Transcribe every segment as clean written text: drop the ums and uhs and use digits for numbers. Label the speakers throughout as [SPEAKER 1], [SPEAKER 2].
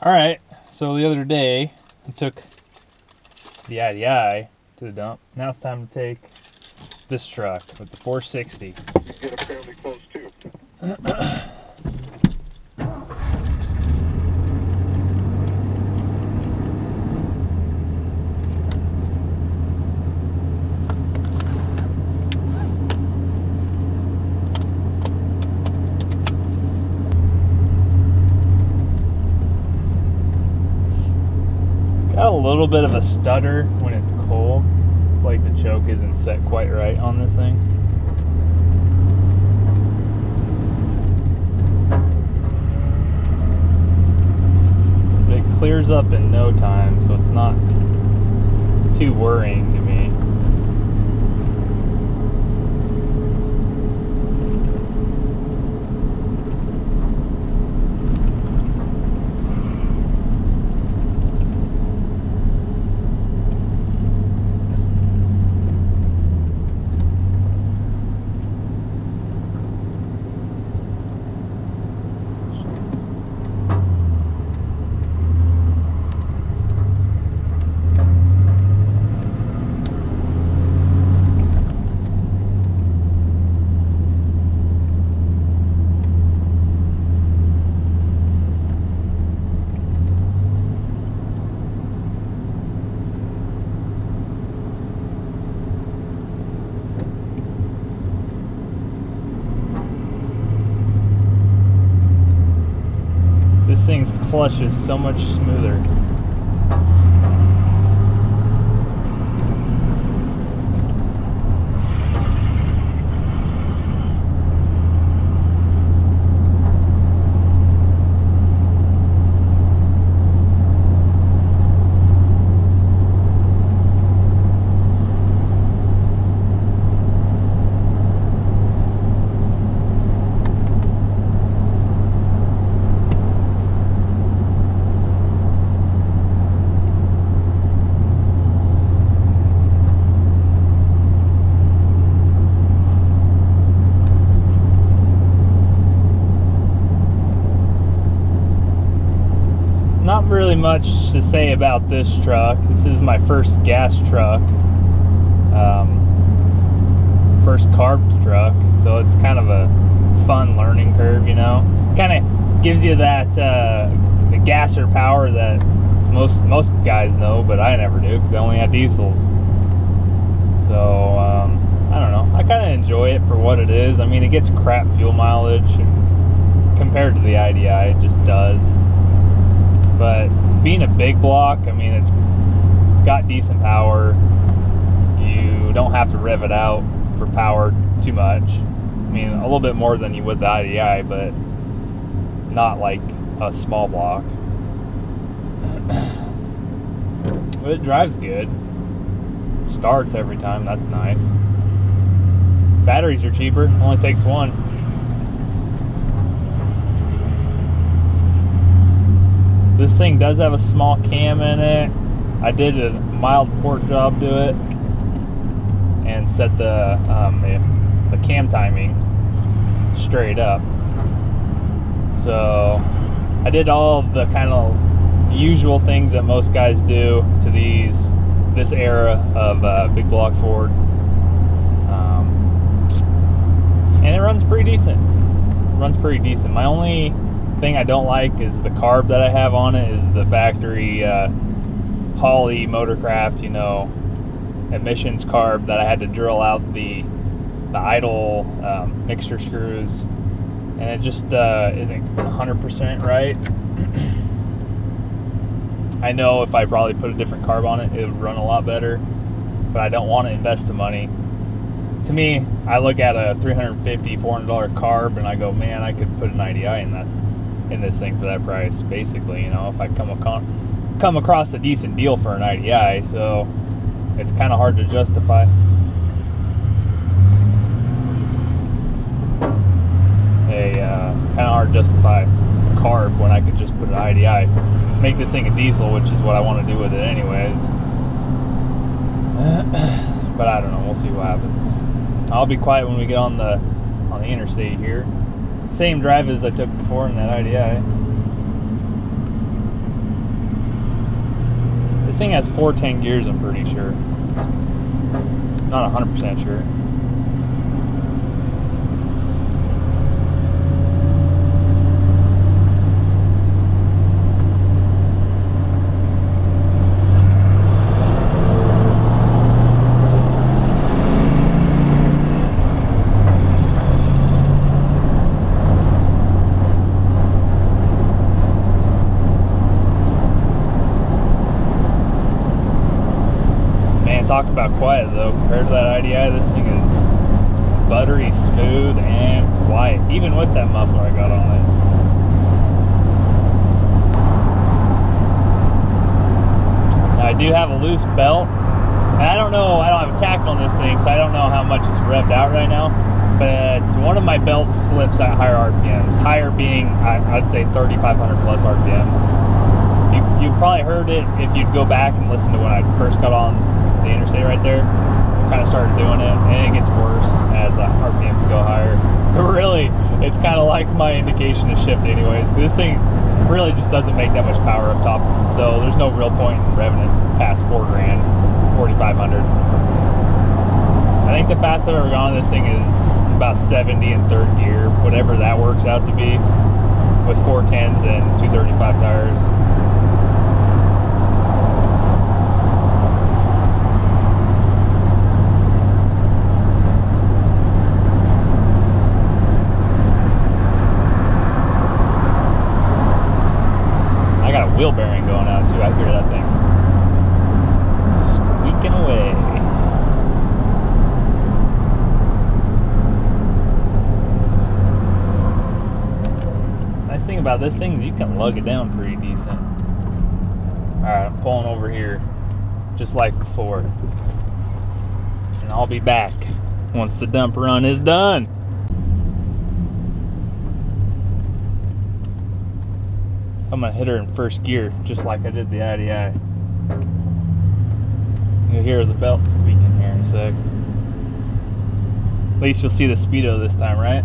[SPEAKER 1] All right, so the other day I took the IDI to the dump. Now it's time to take this truck with the 460.
[SPEAKER 2] Get up fairly close too.
[SPEAKER 1] Got a little bit of a stutter when it's cold. It's like the choke isn't set quite right on this thing. It clears up in no time, so it's not too worrying to me. This thing's clutch is so much smoother. Not really much to say about this truck. This is my first gas truck, first carb truck, so it's kind of a fun learning curve, you know. Kind of gives you that the gasser power that most guys know, but I never do because I only had diesels. So I don't know. I kind of enjoy it for what it is. I mean, it gets crap fuel mileage compared to the IDI. It just does. But being a big block, I mean, it's got decent power. You don't have to rev it out for power too much. I mean, a little bit more than you would the IDI, but not like a small block. But it drives good. Starts every time, that's nice. Batteries are cheaper, only takes one. This thing does have a small cam in it. I did a mild port job to it and set the cam timing straight up. So I did all of the kind of usual things that most guys do to this era of big block Ford, and it runs pretty decent. My only thing I don't like is the carb that I have on it is the factory Holley Motorcraft, you know, emissions carb that I had to drill out the idle mixture screws, and it just isn't 100% right. I know if I probably put a different carb on it, it would run a lot better, but I don't want to invest the money. To me, I look at a $350, $400 carb and I go, man, I could put an IDI in this thing for that price, basically, you know, if I come across a decent deal for an IDI. So it's kind of hard to justify. Kind of hard to justify a carb when I could just put an IDI, make this thing a diesel, which is what I want to do with it anyways. But I don't know, we'll see what happens. I'll be quiet when we get on the interstate here. Same drive as I took before in that IDI. thing has 410 gears, I'm pretty sure. Not 100% sure. Talk about quiet though. Compared to that IDI, this thing is buttery smooth and quiet, even with that muffler I got on it. Now I do have a loose belt, and I don't know, I don't have a tack on this thing, so I don't know how much it's revved out right now, but one of my belts slips at higher RPMs, higher being, I'd say 3,500 plus RPMs. You probably heard it if you'd go back and listen to when I first got on the interstate right there. Kind of started doing it, and it gets worse as RPMs go higher. But really, it's kind of like my indication to shift anyways, because this thing really just doesn't make that much power up top, so there's no real point in revving it past 4 grand, 4,500. I think the fastest I've ever gone on this thing is about 70 in third gear, whatever that works out to be, with 410s and 235 tires. Wheel bearing going out too. I hear that thing squeaking away. Nice thing about this thing is you can lug it down pretty decent. Alright, I'm pulling over here just like before, and I'll be back once the dump run is done. I'm gonna hit her in first gear, just like I did the IDI. You'll hear the belt squeaking here in a sec. At least you'll see the speedo this time, right?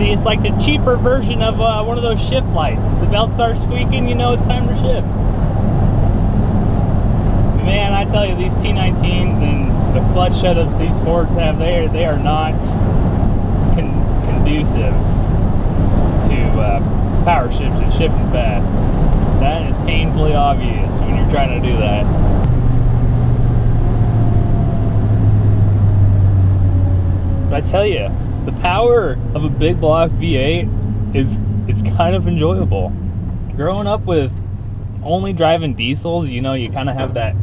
[SPEAKER 1] It's like the cheaper version of one of those shift lights. The belts are squeaking, you know it's time to shift. Man, I tell you, these T19s and the clutch setups these Fords have, they are not conducive to power shift and shifting fast. That is painfully obvious when you're trying to do that. But I tell you, the power of a big block V8 is kind of enjoyable. Growing up with only driving diesels, you know, you kind of have that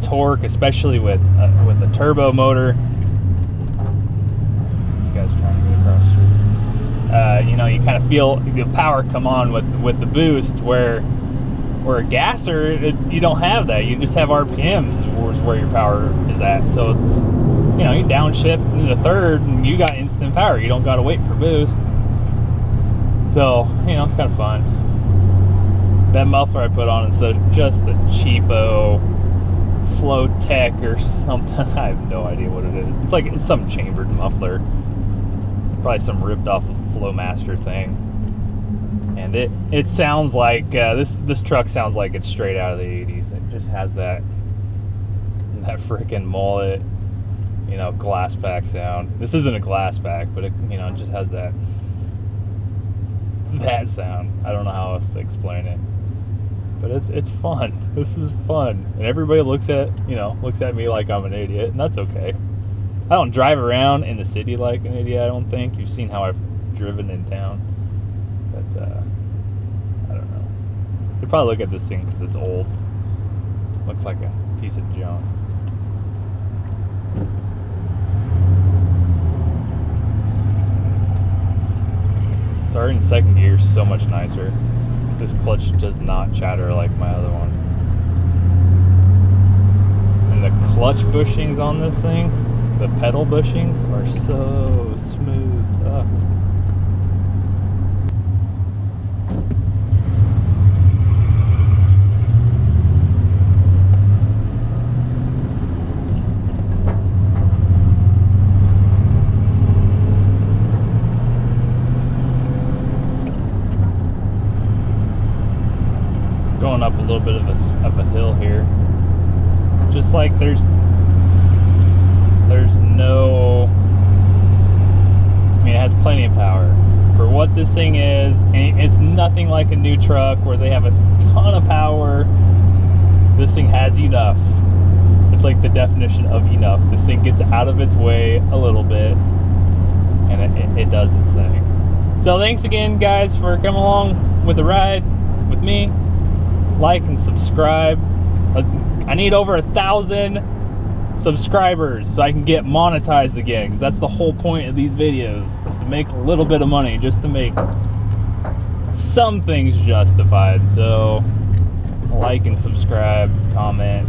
[SPEAKER 1] torque, especially with a turbo motor. This guy's trying to get across the street. You know, you kind of feel the power come on with the boost, where a gasser, you don't have that. You just have RPMs where your power is at. So it's, you know, you downshift into the third and you got instant power. You don't got to wait for boost. So, you know, it's kind of fun. That muffler I put on is just a cheapo Flowtech or something. I have no idea what it is. It's some chambered muffler. Probably some ripped off of Flowmaster thing. And it sounds like, this truck sounds like it's straight out of the 80s. It just has that freaking mullet, you know, glass pack sound. This isn't a glass pack, but it, you know, it just has that sound. I don't know how else to explain it, but it's fun. This is fun, and everybody looks at me like I'm an idiot, and that's okay. I don't drive around in the city like an idiot. I don't think you've seen how I've driven in town, but I don't know. You probably look at this thing because it's old. Looks like a piece of junk. Starting second gear is so much nicer. This clutch does not chatter like my other one. And the clutch bushings on this thing, the pedal bushings, are so smooth. Ugh. Going up a little bit of a hill here. Just like there's no, I mean, it has plenty of power for what this thing is, and it's nothing like a new truck where they have a ton of power. This thing has enough. It's like the definition of enough. This thing gets out of its way a little bit, and it does its thing. So thanks again, guys, for coming along with the ride with me. Like and subscribe. I need over 1,000 subscribers so I can get monetized again, because that's the whole point of these videos, is to make a little bit of money, just to make some things justified. So like and subscribe, comment,